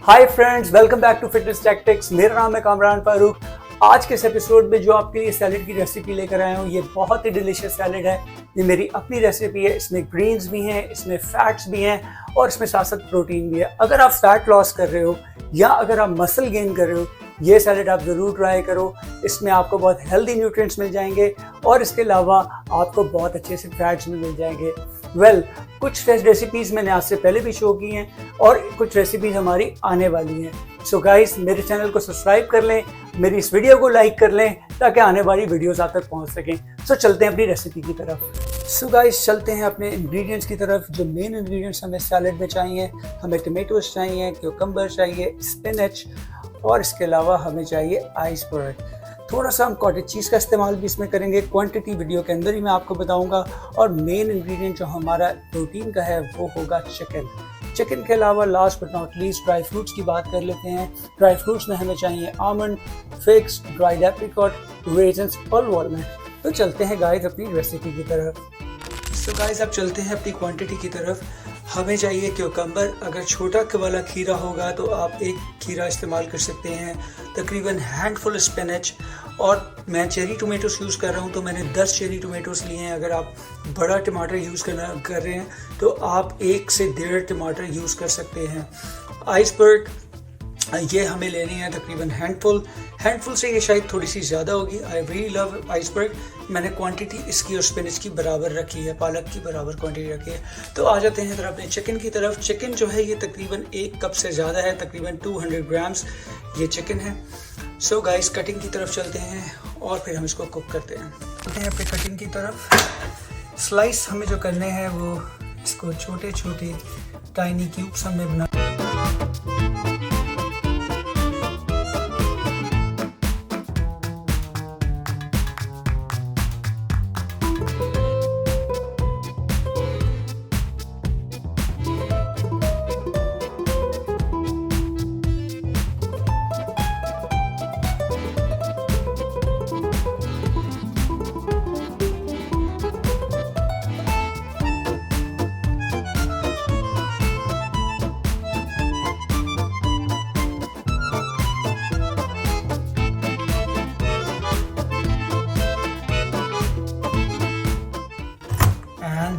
Hi friends, welcome back to fitness tactics. मेरा नाम है कामरान फारूक। आज के इस एपिसोड में जो आपके लिए सैलेड की रेसिपी लेकर आया हूँ, ये बहुत ही डिलीशियस सैलेड है। ये मेरी अपनी रेसिपी है। इसमें ग्रीन्स भी हैं, इसमें फैट्स भी हैं और इसमें साथ साथ प्रोटीन भी है। अगर आप फैट लॉस कर रहे हो या अगर आप मसल गेन कर रहे हो, ये सैलेड आप ज़रूर ट्राई करो। इसमें आपको बहुत हेल्दी न्यूट्रिएंट्स मिल जाएंगे और इसके अलावा आपको बहुत अच्छे से फैट्स भी मिल जाएंगे। कुछ रेसिपीज़ मैंने आज से पहले भी शो की हैं और कुछ रेसिपीज़ हमारी आने वाली हैं। सो गाइस, मेरे चैनल को सब्सक्राइब कर लें, मेरी इस वीडियो को लाइक कर लें ताकि आने वाली वीडियोस आप तक पहुंच सकें। सो चलते हैं अपनी रेसिपी की तरफ। सो गाइस, चलते हैं अपने इंग्रेडिएंट्स की तरफ। जो मेन इंग्रेडिएंट्स हमें सैलेड में चाहिए, हमें टमेटोज चाहिए, क्यूकम्बर चाहिए, स्पिनच और इसके अलावा हमें चाहिए आइसबर्ग। थोड़ा सा हम कॉटेज चीज़ का इस्तेमाल भी इसमें करेंगे। क्वांटिटी वीडियो के अंदर ही मैं आपको बताऊंगा। और मेन इंग्रेडिएंट जो हमारा प्रोटीन का है वो होगा चिकन। चिकन के अलावा last but not least dry fruits की बात कर लेते हैं। ड्राई फ्रूट्स में हमें चाहिए almond, figs, dried apricot, raisins और वॉलनट। तो चलते हैं गाइस अपनी रेसिपी की तरफ। सो गाइस, अब चलते हैं अपनी क्वांटिटी की तरफ। हमें चाहिए क्यूकम्बर। अगर छोटा वाला खीरा होगा तो आप एक खीरा इस्तेमाल कर सकते हैं। तकरीबन हैंडफुल स्पिनच। और मैं चेरी टोमेटोस यूज़ कर रहा हूँ तो मैंने 10 चेरी टोमेटोस लिए हैं। अगर आप बड़ा टमाटर यूज़ कर रहे हैं तो आप 1 से 1.5 टमाटर यूज़ कर सकते हैं। आइसबर्ग ये हमें लेनी है तकरीबन हैंडफुल से ये शायद थोड़ी सी ज़्यादा होगी। I really love iceberg. मैंने क्वांटिटी इसकी और स्पिनच की बराबर रखी है, पालक की बराबर क्वांटिटी रखी है। तो आ जाते हैं फिर अपने चिकन की तरफ। चिकन जो है ये तकरीबन 1 कप से ज़्यादा है, तकरीबन 200 ग्राम्स ये चिकन है। सो गाइस, कटिंग की तरफ चलते हैं और फिर हम इसको कुक करते हैं। अपने कटिंग की तरफ स्लाइस हमें जो करने हैं वो इसको छोटे छोटे टाइनी क्यूब्स हमें बना।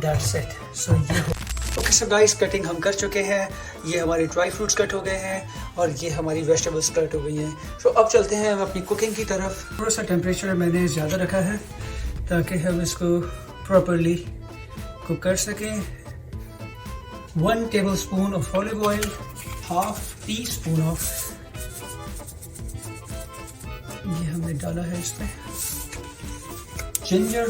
That's it. Okay so guys, cutting हम कर चुके हैं। ये हमारे ड्राई फ्रूट्स कट हो गए हैं और ये हमारी वेजिटेबल्स कट हो गई हैं। सो अब चलते हैं हम अपनी कुकिंग की तरफ। थोड़ा सा टेम्परेचर मैंने ज़्यादा रखा है ताकि हम इसको प्रॉपरली कुक कर सकें। 1 tablespoon of olive oil, half tea spoon of ये हमने डाला है इसमें जिंजर,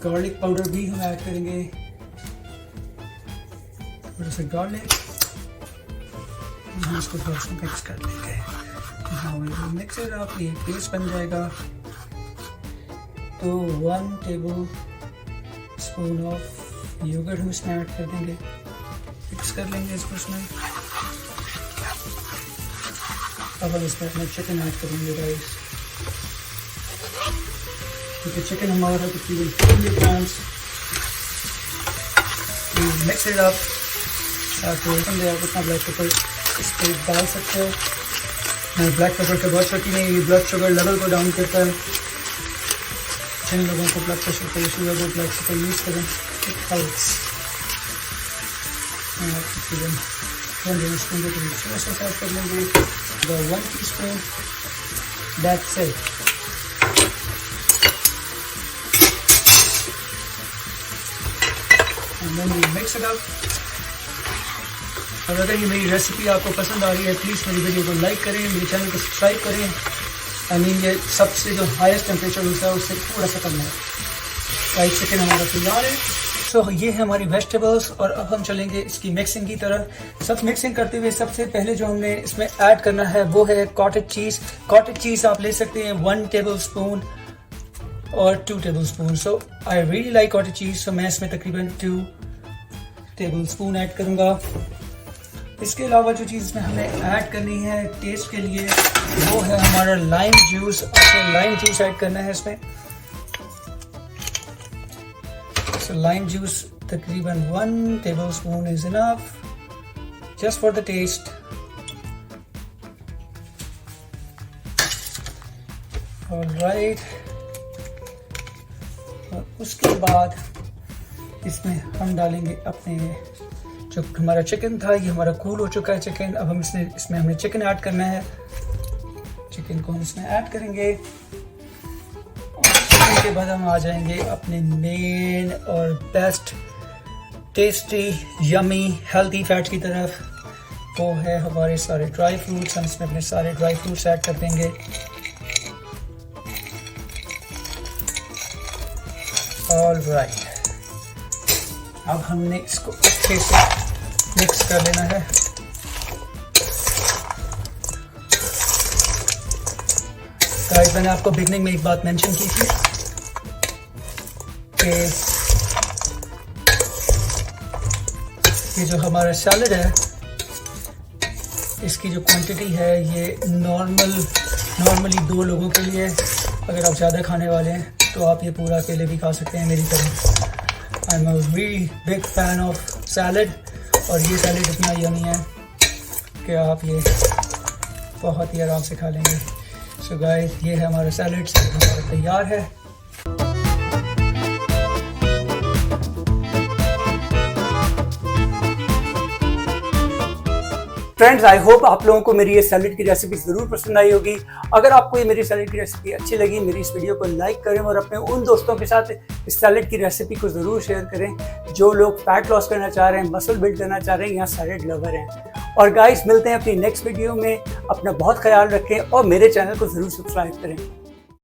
गार्लिक पाउडर भी हम ऐड करेंगे, थोड़ा सा गार्लिक। हम इसको थोड़ा सा मिक्स कर देंगे। मिक्स इट अप, ये पेस्ट बन जाएगा। तो 1 टेबल स्पून ऑफ योगर्ट हम इसमें ऐड कर देंगे, मिक्स कर लेंगे इसको इसमें। अब हम इसमें अपना चिकन ऐड करेंगे गाइस। क्योंकि चिकन हमारा तकरीबन 200 ग्राम्स। Mix it up. आप उतना ब्लैक पेपर इस पर डाल सकते हो। मैं ब्लैक पेपर का बहुत शौकीन है। ये ब्लड शुगर लेवल को डाउन करता है। जिन लोगों को ब्लड प्रेशर का इशू है वो ब्लैक पेपर यूज़ करें, इट हेल्प्स। तकरीबन 1 स्पून के थोड़ा सा ऐड कर लेंगे। 1 teaspoon, that's it. Mix it up. और अगर ये मेरी रेसिपी आपको पसंद आ रही है, प्लीज़ मेरी वीडियो को लाइक करें, मेरे चैनल को सब्सक्राइब करें। ये सबसे जो हाईएस्ट टेम्परेचर होता है उससे थोड़ा सा कम है। फ्राइड चिकन हमारा तैयार है। सो ये है हमारी वेजिटेबल्स और अब हम चलेंगे इसकी मिक्सिंग की तरफ। सब मिक्सिंग करते हुए सबसे पहले जो हमने इसमें ऐड करना है वो है कॉटेज चीज़। कॉटेज चीज़ आप ले सकते हैं 1 टेबल स्पून और 2 tablespoon. So I really like cottage cheese, so मैं इसमें तकरीबन 2 टेबल स्पून ऐड करूँगा। इसके अलावा जो चीज़ में हमें ऐड करनी है टेस्ट के लिए वो है हमारा lime juice. Lime juice add करना है इसमें। लाइम जूस तकरीबन 1 tablespoon is enough. just for the taste. Alright. और उसके बाद इसमें हम डालेंगे अपने जो हमारा चिकन था, ये हमारा कूल हो चुका है चिकन। अब हम इसमें हमने चिकन ऐड करना है। चिकन को हम इसमें ऐड करेंगे और चिकन के बाद हम आ जाएंगे अपने मेन और best tasty yummy healthy fat की तरफ। वो है हमारे सारे ड्राई फ्रूट्स। हम इसमें अपने सारे ड्राई फ्रूट्स ऐड कर देंगे। ऑलराइट, अब हमने इसको अच्छे से मिक्स कर लेना है। गाइस, मैंने आपको बिगनिंग में एक बात मेंशन की थी कि ये जो हमारा सैलड है, इसकी जो क्वांटिटी है ये नॉर्मली 2 लोगों के लिए। अगर आप ज़्यादा खाने वाले हैं तो आप ये पूरा अकेले भी खा सकते हैं मेरी तरह। I am a very big fan of salad और ये सैलड इतना यमी है कि आप ये बहुत ही आराम से खा लेंगे। सो गाइस, ये है हमारा सैलड हमारा तैयार है। फ्रेंड्स, आई होप आप लोगों को मेरी ये सैलेड की रेसिपी ज़रूर पसंद आई होगी। अगर आपको ये मेरी सैलेड की रेसिपी अच्छी लगी, मेरी इस वीडियो को लाइक करें और अपने उन दोस्तों के साथ इस सैलेड की रेसिपी को ज़रूर शेयर करें जो लोग फैट लॉस करना चाह रहे हैं, मसल बिल्ड करना चाह रहे हैं या सैलेड लवर हैं। और गाइस, मिलते हैं अपनी नेक्स्ट वीडियो में। अपना बहुत ख्याल रखें और मेरे चैनल को ज़रूर सब्सक्राइब करें।